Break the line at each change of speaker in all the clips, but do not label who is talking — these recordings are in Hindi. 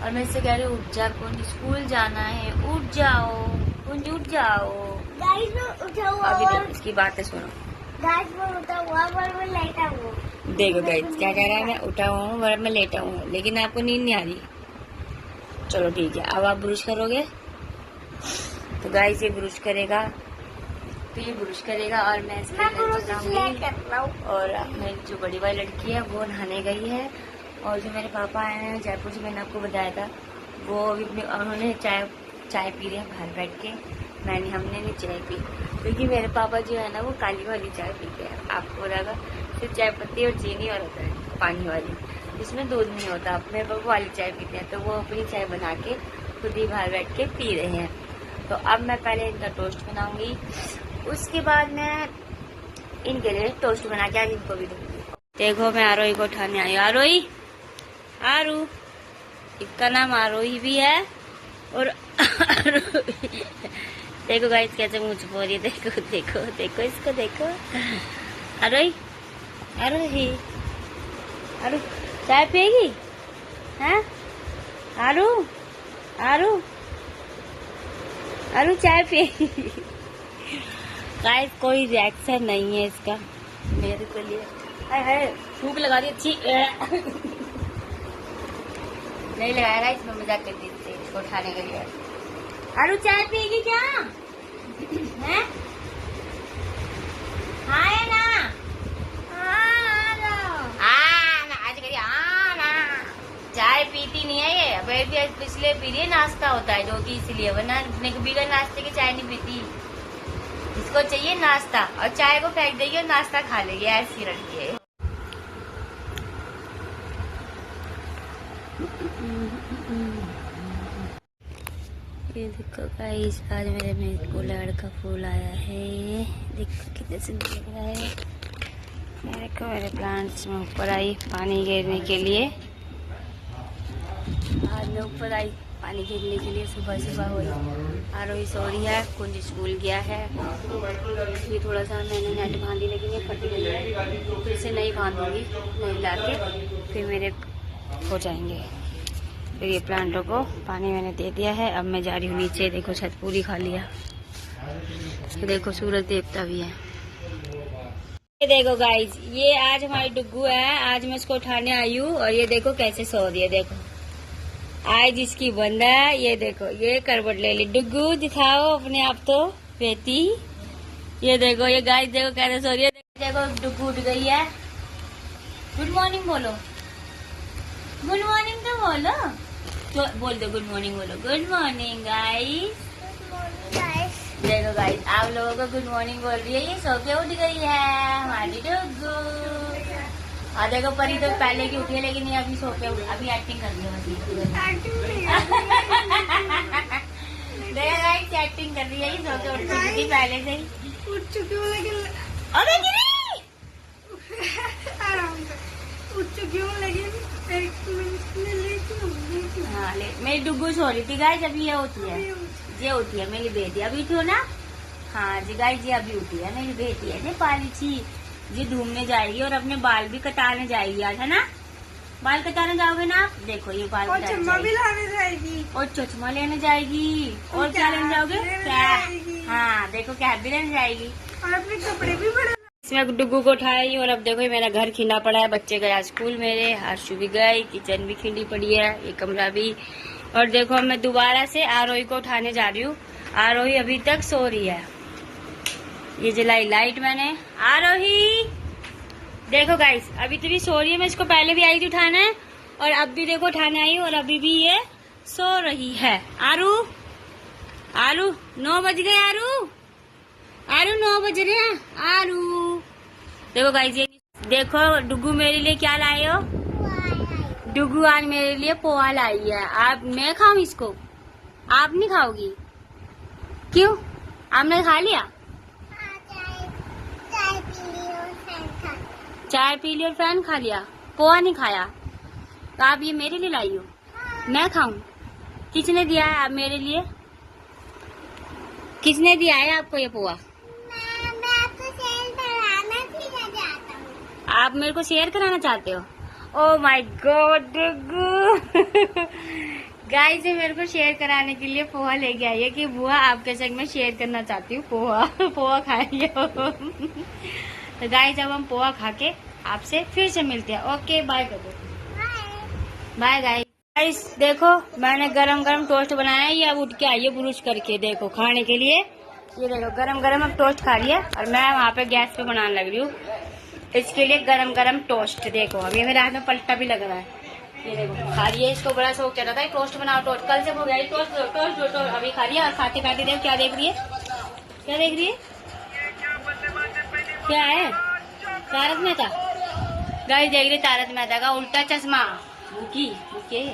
और मैं इससे कह रही हूँ उठ जा कुंज, स्कूल जाना है, उठ जाओ कुंज, उठ जाओ। अभी देखो इसकी बातें सुनो। देखो गाइस क्या कह रहा है, मैं उठा हुआ हूँ और मैं लेटा हूँ, लेकिन आपको नींद नहीं आ रही। चलो ठीक है, अब आप ब्रश करोगे। तो गाइस ये ब्रश करेगा, तो ये ब्रश करेगा और मैं इसके और मेरी जो बड़ी वाली लड़की है वो नहाने गई है। और जो मेरे पापा आए हैं जयपुर से, मैंने आपको बताया था, वो अभी उन्होंने चाय पी रहे हैं बाहर बैठ के। हमने नहीं चाय पी, क्योंकि मेरे पापा जो है ना वो काली वाली चाय पीते हैं। आपको लगा सिर्फ चाय पत्ती और चीनी और होता है पानी वाली, जिसमें दूध नहीं होता। मेरे पापा वाली चाय पीते हैं, तो वो अपनी चाय बना के खुद ही बाहर बैठ के पी रहे हैं। तो अब मैं पहले इनका टोस्ट बनाऊंगी, उसके बाद मैं इनके लिए टोस्ट बना के आज इनको भी दूंगी। देखो मैं आरोही को उठाने आई। आरोही, आरू, इसका नाम आरोही भी है और देखो गाइस कैसे मुंह छुपा रही है। देखो देखो देखो इसको देखो। आरोही, आरोही, आरू चाय पिएगी? हैं आरू, आरू, आरू चाय पिएगी? गाइस कोई रिएक्शन नहीं है इसका मेरे के लिए। हाय भूख लगा दी अच्छी। नहीं लगाया गाइस, मैं मजाक करती थी इसको उठाने के लिए। आरू चाय पिएगी क्या? हैं? हाँ ना? आज करिए ना। चाय पीती नहीं है ये, अभी पिछले पी रही है, नाश्ता होता है जो कि इसलिए, वरना बिना नाश्ते की चाय नहीं पीती। इसको चाहिए नाश्ता, और चाय को फेंक देगी और नाश्ता खा लेगी, ऐसी लड़की है। ये देखो गाइस, आज मेरे में गुलाब का फूल आया है। देखो कितने सुंदर लग रहा है। देखो मेरे प्लांट्स में ऊपर आई पानी गिरने के लिए। आज मैं ऊपर आई पानी गिरने के लिए, सुबह सुबह हुई। आरोही सो रही है, कुंज स्कूल गया है। ये थोड़ा सा मैंने नेट बांधी, लेकिन ये फट गई है, फिर से नहीं बांधूंगी, नहीं ला के फिर मेरे हो जाएंगे। फिर ये प्लांटों को पानी मैंने दे दिया है। अब मैं जा रही हूँ नीचे। देखो छत पूरी खा लिया। तो देखो सूरज देवता भी है। ये देखो गाइस, ये आज हमारी डुग्गू है। आज मैं इसको उठाने आई हूँ और ये देखो कैसे सो रही है। देखो आज इसकी बंदा है। ये देखो ये करवट ले ली। डुग्गू दिखाओ अपने आप तो बेटी। ये देखो ये गाइस, देखो कैसे सो रही है। देखो डुग्गू उठ गई है। गुड मॉर्निंग बोलो, गुड मॉर्निंग तो बोलो, तो बोल दो गुड मॉर्निंग बोलो। Good morning guys. देखो गाइस आप लोगों को गुड मॉर्निंग बोल रही है। ये सो के उठ गई है हमारी डुग्गू। और देखो परी तो पहले की उठी है, लेकिन ये अभी सो के अभी एक्टिंग कर रही है। देखो गाइस एक्टिंग कर रही है, ये सो के उठ चुकी थी पहले से ही।
उठ चुकी हूँ लेकिन
अरे
आराम से उठ चुकी हूँ, लेकिन
हाँ मेरी डुग्गू सो रही थी गाइस, अभी ये उठी है। ये उठी है मेरी बेटी, अभी उठी हो ना? हाँ जी गाइस, ये अभी उठी है मेरी बेटी है नेपाली छी। ये घूमने जाएगी और अपने बाल भी कटाने जाएगी आज, है ना? बाल कटाने जाओगे ना आप? देखो ये बाल
चश्मा भी लाने जाएगी
और चश्मा लेने जाएगी। और क्या लेने जाओगे? कैप। हाँ देखो कैप भी लेने जाएगी
और अपने कपड़े भी बड़े।
इसमें डुग्गू को उठाई और अब देखो मेरा घर खिला पड़ा है। बच्चे गए स्कूल मेरे, हर्षु भी गई, किचन भी खिली पड़ी है, ये कमरा भी। और देखो मैं दोबारा से आरोही को उठाने जा रही हूँ। आरोही अभी तक सो रही है। ये जलाई लाइट मैंने। आरोही देखो गाइस, अभी तो भी सो रही है। मैं इसको पहले भी आई थी उठाने और अब भी देखो उठाने आई और अभी भी ये सो रही है। आरू, आरू 9 बज गए। आरू, आरू 9 बज रहे हैं। आरू देखो गाइस, ये देखो डुग्गू मेरे लिए क्या लाए हो। डुग्गू आज मेरे लिए पोहा लाई है। आप मैं खाऊं इसको? आप नहीं खाओगी? क्यों? आपने खा लिया? चाय पी ली और फैन खा लिया, पोहा नहीं खाया। तो आप ये मेरे लिए लाई हो? मैं खाऊं? किसने दिया है आप मेरे लिए? किसने दिया है आपको ये पोहा?
मैं आपको शेयर कराना चाहता हूँ।
आप मेरे को शेयर कराना चाहते हो? Oh my God Duggu guys ये मेरे को शेयर कराने के लिए पोहा लेके आई है कि बुआ आपके संग में शेयर करना चाहती हूँ पोहा। पोहा खाएंगे तो गाइस अब हम पोहा खा के आपसे फिर से मिलते हैं। ओके बाय कर दो। Bye guys. गाइस देखो मैंने गरम गरम टोस्ट बनाया है। ये अब उठ के आई है ब्रुश करके देखो खाने के लिए। ये देखो गरम गरम अब टोस्ट खा रही है और मैं वहाँ पे गैस पे बनाने लग रही हूँ इसके लिए गरम गरम टोस्ट। देखो अभी मेरे हाथ में पलटा भी लग रहा है। ये देखो खा रही है। इसको बड़ा शौक चढ़ा था टोस्ट बनाओ टोस्ट। कल से हो गया टोस्ट टोस्ट टोस्ट अभी खा रही है। और खाते खाते देखो क्या देख रही है। क्या देख रही है? क्या है? तारक मेहता। गाइस देख रही तारक मेहता का उल्टा चश्मा। मुकी मुके।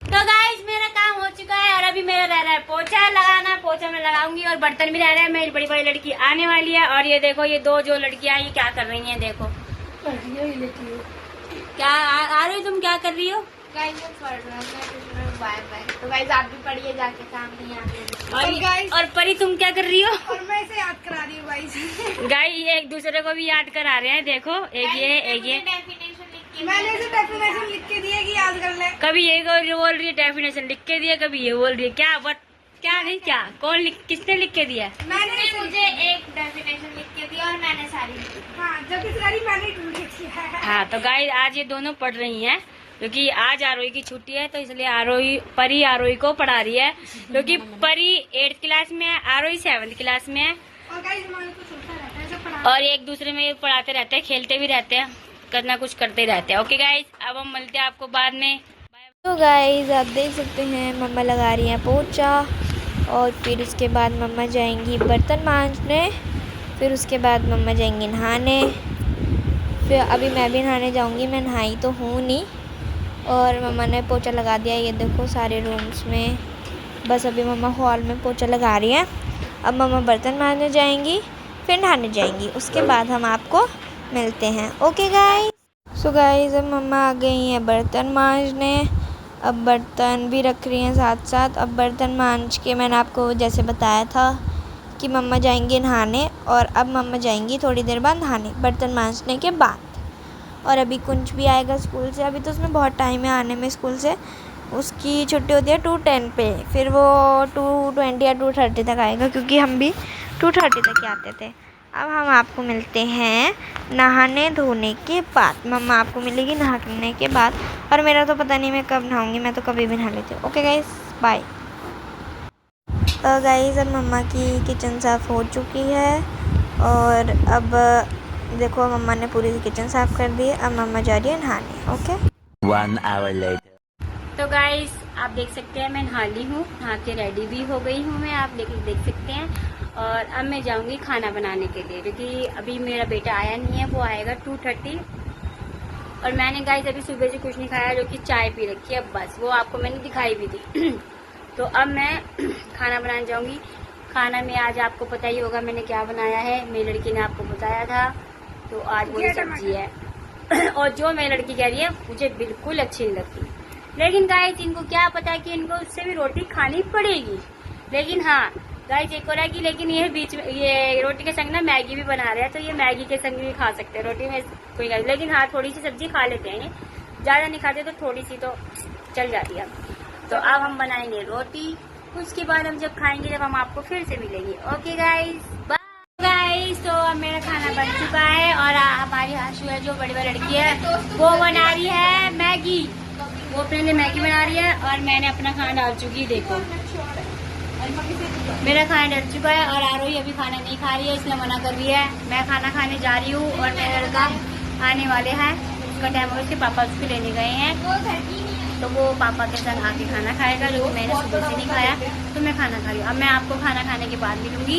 तो गाइस मेरा काम हो चुका है और अभी मेरा रह रहा है पोछा लगाना। पोछा मैं लगाऊंगी और बर्तन भी रह रहा है। मेरी बड़ी बड़ी लड़की आने वाली है और ये देखो ये दो जो लड़कियां ये क्या कर रही हैं देखो। क्या आ रही तुम क्या कर रही हो?
गाइस मैं पढ़ रहा हूँ। Bye bye. तो गाइस आप भी पढ़िए जाके काम नहीं आते।
और परी तुम क्या कर रही हो?
और मैं इसे याद करा रही हूँ गाइस।
गाइस ये एक दूसरे को भी याद करा रहे हैं। देखो एक ये
मैंने इसे डेफिनेशन लिख के दिया कि याद कर ले।
कभी ये बोल रही है डेफिनेशन लिख के दिया कभी ये बोल रही है क्या बट क्या नहीं क्या कौन किसने लिख के दिया?
मैंने मुझे एक डेफिनेशन लिख के दिया और मैंने सारी लिखी। हाँ जबकि सारी मैंने ढूंढ लिखी है।
हाँ तो गाइस आज ये दोनों पढ़ रही हैं क्योंकि आज आरोही की छुट्टी है तो इसलिए आरोही परी आरोही को पढ़ा रही है क्योंकि परी 8th क्लास में है आरोही 7th क्लास में है। और एक दूसरे में पढ़ाते रहते हैं खेलते भी रहते हैं करना कुछ करते रहते हैं। ओके गाइस अब हम मिलते हैं आपको बाद में।
तो गाइस आप देख सकते हैं मम्मा लगा रही हैं पोछा और फिर उसके बाद मम्मा जाएंगी बर्तन मांजने। फिर उसके बाद मम्मा जाएंगी नहाने। फिर अभी मैं भी नहाने जाऊंगी। मैं नहाई तो हूँ नहीं और मम्मा ने पोछा लगा दिया। ये देखो सारे रूम्स में। बस अभी मम्मा हॉल में पोछा लगा रही हैं। अब मम्मा बर्तन मांजने जाएंगी फिर नहाने जाएंगी। उसके बाद हम आपको मिलते हैं। Okay guys. सो गाइस अब मम्मा आ गई हैं बर्तन मांजने। अब बर्तन भी रख रही हैं साथ साथ। अब बर्तन मांज के मैंने आपको जैसे बताया था कि मम्मा जाएंगी नहाने और अब मम्मा जाएंगी थोड़ी देर बाद नहाने बर्तन मांजने के बाद। और अभी कुंज भी आएगा स्कूल से। अभी तो उसमें बहुत टाइम है आने में स्कूल से। उसकी छुट्टी होती है 2:10 पे। फिर वो 2:20 या 2:30 तक आएगा क्योंकि हम भी 2:30 तक ही आते थे। अब हम आपको मिलते हैं नहाने धोने के बाद। मम्मा आपको मिलेगी नहाने के बाद और मेरा तो पता नहीं मैं कब नहाऊंगी। मैं तो कभी भी नहा लेती हूँ। Okay guys bye. तो गाइस अब मम्मा की किचन साफ़ हो चुकी है और अब देखो मम्मा ने पूरी किचन साफ़ कर दी। अब मम्मा जा रही है नहाने। Okay
1 hour later.
तो गाइस आप देख सकते हैं मैं नहा ली हूँ नहा के रेडी भी हो गई हूँ मैं। आप देख सकते हैं और अब मैं जाऊंगी खाना बनाने के लिए क्योंकि अभी मेरा बेटा आया नहीं है। वो आएगा 2:30 और मैंने गाइस अभी सुबह से कुछ नहीं खाया जो कि चाय पी रखी है बस। वो आपको मैंने दिखाई भी दी। तो अब मैं खाना बनाने जाऊंगी। खाना में आज आपको पता ही होगा मैंने क्या बनाया है। मेरी लड़की ने आपको बताया था। तो आज वही सब्जी है और जो मेरी लड़की कह रही है मुझे बिल्कुल अच्छी नहीं लगती। लेकिन गाइस इनको क्या पता है कि इनको उससे भी रोटी खानी पड़ेगी। लेकिन हाँ गाइस एक हो रहा है कि लेकिन ये बीच में ये रोटी के संग ना मैगी भी बना रहे हैं तो ये मैगी के संग भी खा सकते हैं रोटी में कोई गाइस। लेकिन हाँ थोड़ी सी सब्जी खा लेते हैं ज्यादा नहीं खाते तो थोड़ी सी तो चल जाती है। तो अब हम बनाएंगे रोटी। उसके बाद हम जब खाएंगे जब हम आपको फिर से मिलेंगे। Okay guys bye guys. तो अब मेरा खाना बन चुका है और हमारी आशु है जो बड़ी बड़ी लड़की है वो बना रही है मैगी। वो अपने लिए मैगी बना रही है और मैंने अपना खाना डाल चुकी। देखो मेरा खाना डल चुका है और आरोही अभी खाना नहीं खा रही है इसलिए मना कर रही है। मैं खाना खाने जा रही हूँ और मेरा लड़का आने वाले हैं। उसका टाइम हो उसके पापा उसको लेने गए हैं तो वो पापा के संग आके खाना खाएगा जो मैंने सुबह से नहीं खाया। तो मैं खाना खा रही हूँ। अब मैं आपको खाना खाने के बाद मिलूंगी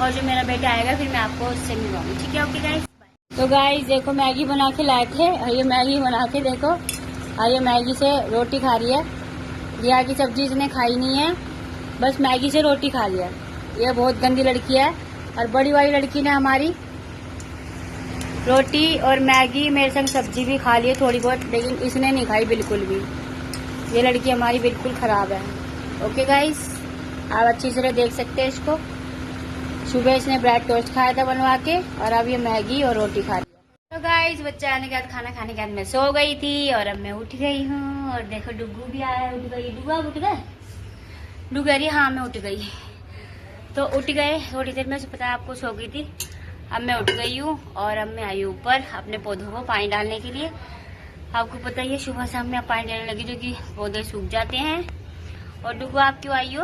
और जो मेरा बेटा आएगा फिर मैं आपको उससे मिलवाऊंगी। ठीक है ओके गाइस। तो गाइस देखो मैगी बना के लाए थे और ये मैगी बना के देखो और ये मैगी से रोटी खा रही है। रिया की सब्जी इसने खाई नहीं है बस मैगी से रोटी खा लिया। ये बहुत गंदी लड़की है। और बड़ी वाली लड़की ने हमारी रोटी और मैगी मेरे संग सब्जी भी खा ली है थोड़ी बहुत लेकिन इसने नहीं खाई बिल्कुल भी। ये लड़की हमारी बिल्कुल खराब है। ओके गाइस आप अच्छी तरह देख सकते हैं इसको। सुबह इसने ब्रेड टोस्ट खाया था बनवा के और अब ये मैगी और रोटी खा रही है। तो गाइस बच्चा आने के बाद खाना खाने के बाद मैं सो गई थी और अब मैं उठ गई हूँ। और देखो डुगू भी आया, उठ गई। डुगू आप उठ गए? डुगू कह रही हाँ मैं उठ गई। तो उठ गए, थोड़ी देर में पता है आपको सो गई थी। अब मैं उठ गई हूँ और अब मैं आई हूँ ऊपर अपने पौधों को पानी डालने के लिए। आपको पता ही है सुबह शाम में पानी डालने लगी जो कि पौधे सूख जाते हैं। और डुगू आप क्यों आई हो?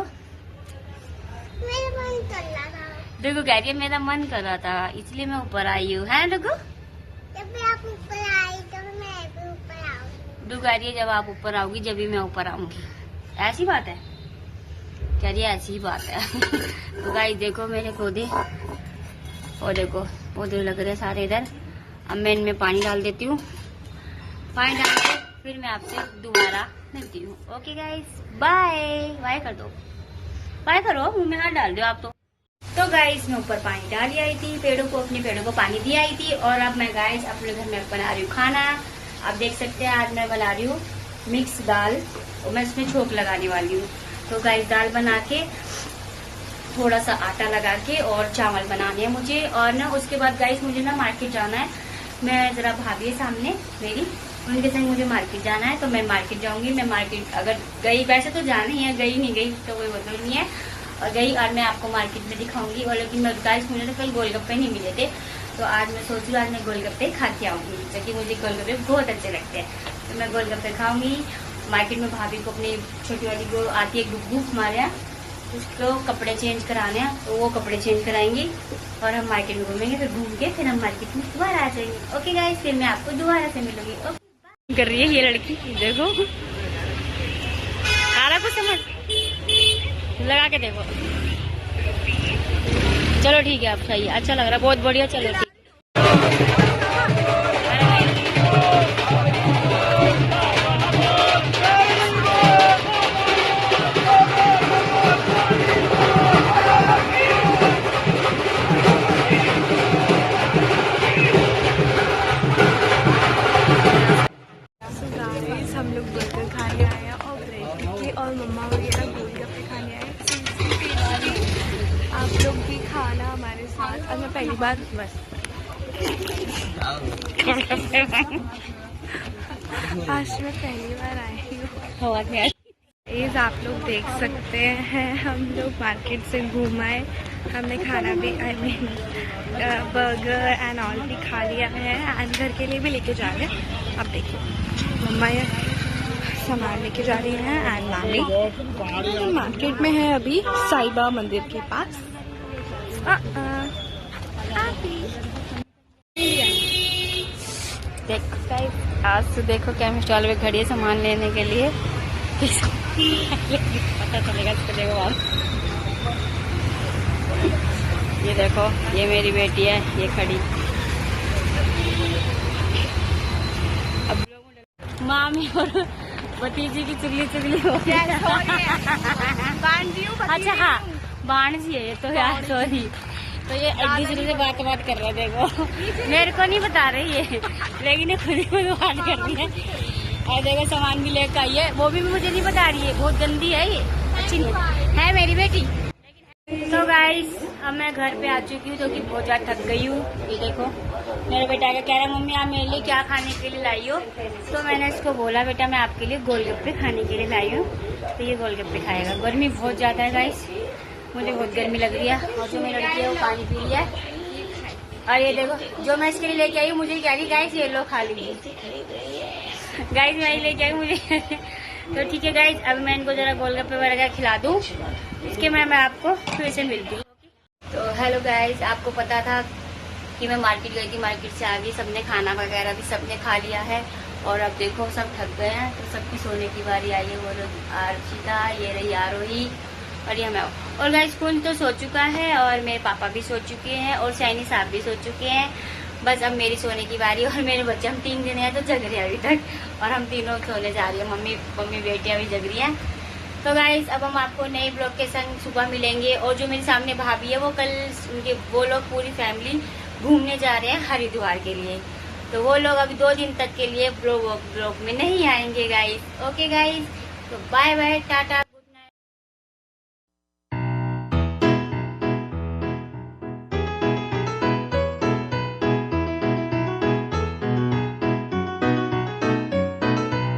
मेरा मन कर रहा था।
डुगू कह रही है मेरा मन कर रहा था इसलिए मैं ऊपर आई हूँ, है डुगू?
जब भी आप ऊपर आए तो मैं भी ऊपर आऊंगी।
डुगू कह रही है जब आप ऊपर आओगी जब भी मैं ऊपर आऊंगी। ऐसी बात है? कह रही है ऐसी ही बात है। तो गाइस देखो मेरे पौधे, और देखो पौधे लग रहे सारे इधर। अब मैं इनमें पानी डाल देती हूँ। पानी डाल के फिर मैं आपसे दोबारा मिलती हूँ। Okay guys bye. बाय कर दो, बाय करो, मुंह में हाथ डाल दो आप तो गाइस मैं ऊपर पानी डाल आई थी पेड़ों को, अपने पेड़ों को पानी दी आई थी। और अब मैं गाइस अपने घर में बना रही हूँ खाना। आप देख सकते हैं आज मैं बना रही हूँ मिक्स दाल और मैं इसमें छोंक लगाने वाली हूँ। तो गाइस दाल बना के थोड़ा सा आटा लगा के और चावल बनाने हैं मुझे। और ना उसके बाद गाइस मुझे ना मार्केट जाना है। मैं जरा भाभी है सामने मेरी, उनके संग मुझे मार्केट जाना है। तो मैं मार्केट जाऊंगी। मैं मार्केट अगर गई, वैसे तो जाना ही है, गई नहीं गई तो कोई मतलब नहीं है, और गई और मैं आपको मार्केट में दिखाऊंगी। और लेकिन मैं गाइस मुझे तो कल गोलगप्पे नहीं मिले थे तो आज मैं सोच रही हूँ आज मैं गोलगप्पे खा के आऊंगी क्योंकि मुझे गोलगप्पे बहुत अच्छे लगते हैं। तो मैं गोलगप्पे खाऊंगी। मार्केट में भाभी को अपनी छोटी वाली को आती है गुग्गू हमारे यहाँ, उसको कपड़े चेंज कराने हैं तो वो कपड़े चेंज कराएंगी और हम मार्केट में घूमेंगे। फिर घूम के फिर हम मार्केट में दोबारा आ जाएंगे। ओके गाइस फिर मैं आपको दोबारा से मिलूंगी। ओके कर रही है ये लड़की, देखो आ रहा कुछ समझ, लगा के देखो। चलो ठीक है आप सही है, अच्छा लग रहा है, बहुत बढ़िया। चलो ठीक।
हम लोग बर्गर खाने आए हैं और ब्रेड टिक्की और मम्मा वगैरह गोलगप्पे खाने आए। आप लोग भी खाना हमारे साथ। और मैं पहली बार बस आज मैं पहली बार आई हूँ। प्लीज आप लोग देख सकते हैं हम लोग मार्केट से घूम आए। हमने खाना भी I mean burger and all भी खा लिया है एंड घर के लिए भी लेके जा रहे हैं। अब देखिए मम्मा ये सामान लेके जा रही हैं एंड मामी मार्केट में है अभी साईं बाबा मंदिर के पास।
आज तो देखो क्या स्टॉल पे खड़ी है सामान लेने के लिए। पता चलेगा इसको। देखो आप, ये देखो ये मेरी बेटी है, ये खड़ी। अब मामी और भतीजी की चुगली चुगली हो गई। अच्छा हाँ बाणजी है ये तो यार, सॉरी। तो ये एक दूसरे से बात कर रहे हैं। देखो मेरे को नहीं बता रही है लेकिन ये खुद ही खुद बात कर रही है। और देखो सामान भी लेकर आई है, वो भी मुझे नहीं बता रही है, बहुत गंदी है ये, अच्छी नहीं है मेरी बेटी। तो गाइस अब मैं घर पे आ चुकी हूँ क्योंकि बहुत ज्यादा थक गई हूँ। ये देखो मेरा बेटा आगे कह रहा है मम्मी आप मेरे लिए क्या खाने के लिए लाई हो। तो मैंने इसको बोला बेटा मैं आपके लिए गोलगप्पे खाने के लिए लाई हूँ। तो ये गोलगप्पे खाएगा। गर्मी बहुत ज्यादा है गाइस, मुझे बहुत गर्मी लग रही है। और जो मेरी लड़की है वो पानी पी लिया है। और ये देखो जो मैं इसके लिए लेके आई हूँ मुझे कह रही गाइस ये लो खा लीजिए। गाइस मैं लेके आई मुझे तो ठीक है गाइस अब मैं इनको जरा गोलगप्पे वगैरह खिला दूँ, इसके मैं आपको फिर से मिलती हूँ। तो हेलो गाइस, आपको पता था कि मैं मार्केट गई थी, मार्केट से आ गई, सबने खाना वगैरह भी सबने खा लिया है। और अब देखो सब थक गए हैं तो सबकी सोने की बारी आई है। वो लोग आर्शिता, ये रही आरोही और ये मैं। और गाइस कौन तो सो चुका है और मेरे पापा भी सो चुके हैं और सैनी साहब भी सो चुके हैं। बस अब मेरी सोने की बारी। और मेरे बच्चे हम 3 दिन हैं तो जग रहे हैं अभी तक और हम तीनों सोने जा रही है। मम्मी बेटियां भी जग रही हैं। तो गाइस अब हम आपको नए ब्लॉग के संग सुबह मिलेंगे। और जो मेरे सामने भाभी है वो कल उनके वो लोग पूरी फैमिली घूमने जा रहे हैं हरिद्वार के लिए। तो वो लोग अभी 2 दिन तक के लिए ब्लॉग में नहीं आएंगे गाइस। ओके गाइस तो बाय बाय टाटा।